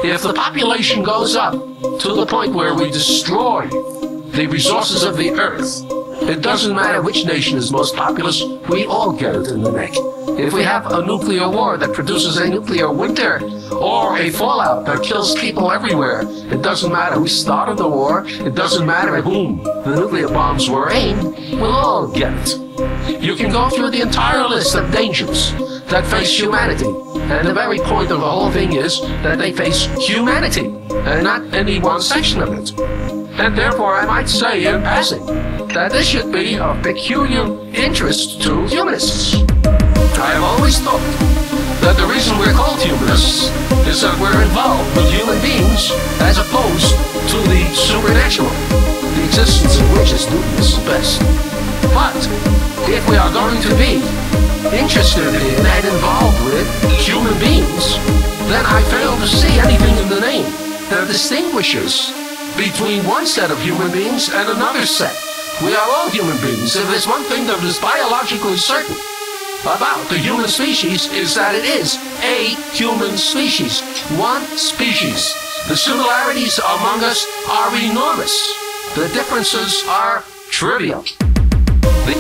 If the population goes up to the point where we destroy the resources of the earth, it doesn't matter which nation is most populous, we all get it in the neck. If we have a nuclear war that produces a nuclear winter, or a fallout that kills people everywhere, it doesn't matter who started the war, it doesn't matter at whom the nuclear bombs were aimed, we'll all get it. You can go through the entire list of dangers that face humanity, and the very point of the whole thing is that they face humanity, and not any one section of it. And therefore I might say in passing that this should be of peculiar interest to humanists. I have always thought that the reason we're called humanists is that we're involved with human beings as opposed to the supernatural, the existence of which is dubious at best. But if we are going to be interested in and involved with human beings, then I fail to see anything in the name that distinguishes between one set of human beings and another set. We are all human beings. If there's one thing that is biologically certain about the human species, is that it is a human species. One species. The similarities among us are enormous. The differences are trivial.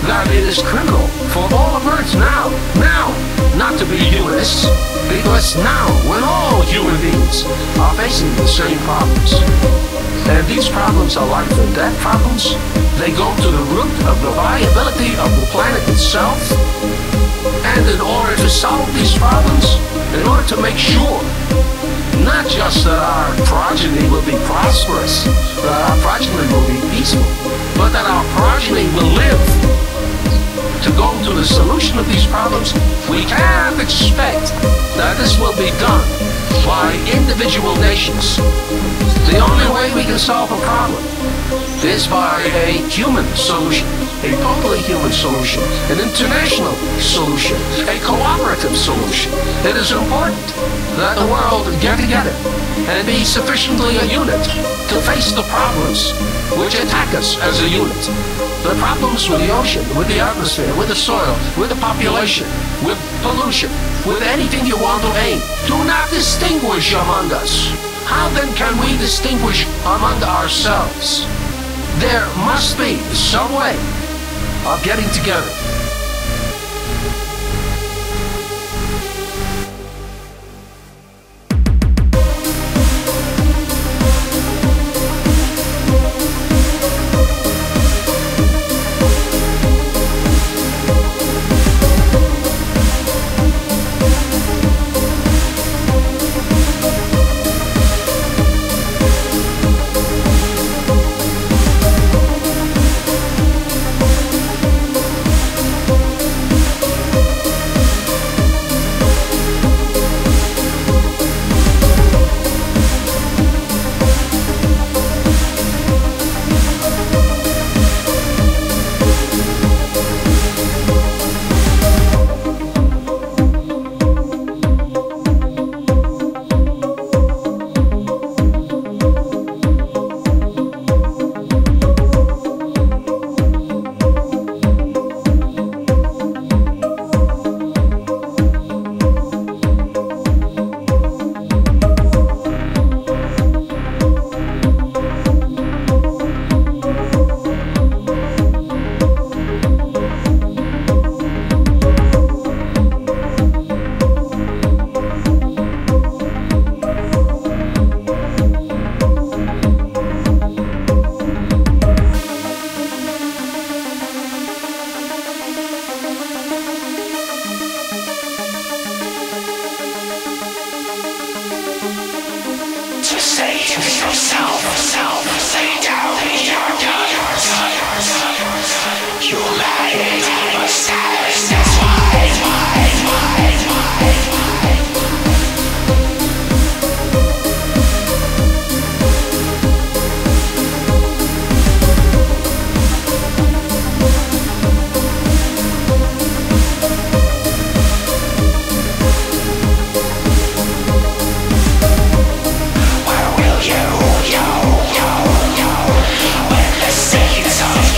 That it is criminal for all of Earth now, not to be humanists, because now, when all human beings are facing the same problems, and these problems are life and death problems, they go to the root of the viability of the planet itself, and in order to solve these problems, in order to make sure not just that our progeny will be prosperous, that our progeny will be peaceful, but that our progeny will live to go to the solution of these problems, we can't expect that this will be done by individual nations. The only way we can solve a problem is by a human solution, a totally human solution, an international solution, a cooperative solution. It is important that the world get together and be sufficiently a unit to face the problems which attack us as a unit. The problems with the ocean, with the atmosphere, with the soil, with the population, with pollution, with anything you want to aim, do not distinguish among us. How then can we distinguish among ourselves? There must be some way of getting together.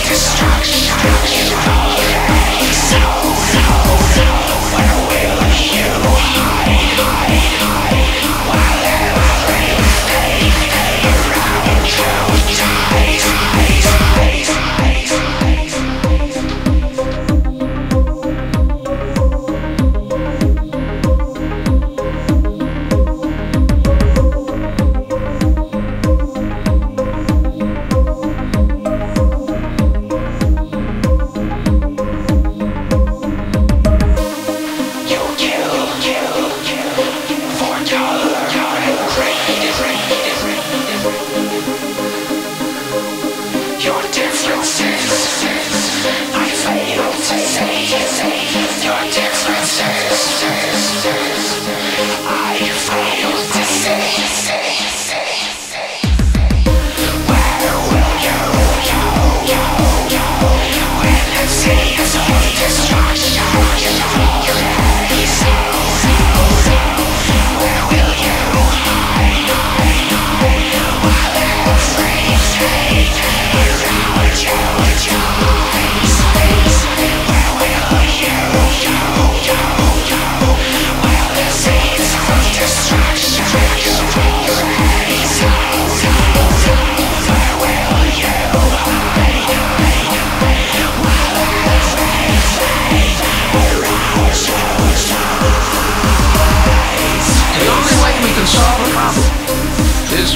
Destruction, you already so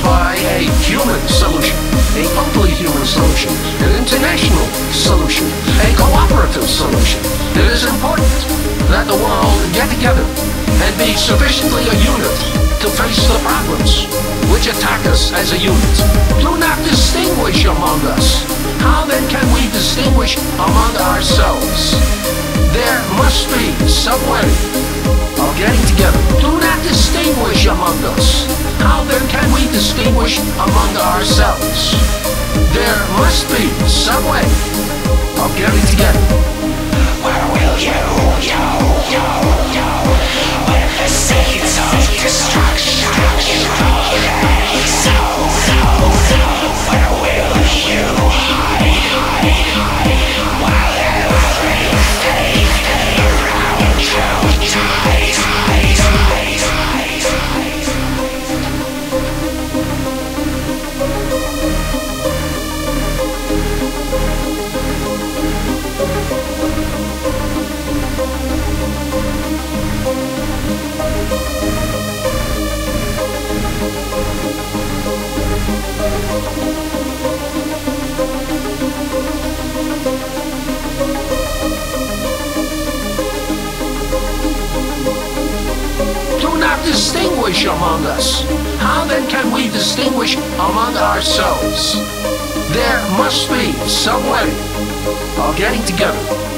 by a human solution, a totally human solution, an international solution, a cooperative solution. It is important that the world get together and be sufficiently a unit to face the problems which attack us as a unit. Do not distinguish among us. How then can we distinguish among ourselves? There must be some way of getting together. Do not distinguish among us. How then can we distinguish among ourselves? There must be some way of getting together. Where will you when the seeds of destruction already sown? Where will you hide while everything around you dies? Distinguish among us. How then can we distinguish among ourselves? There must be some way of getting together.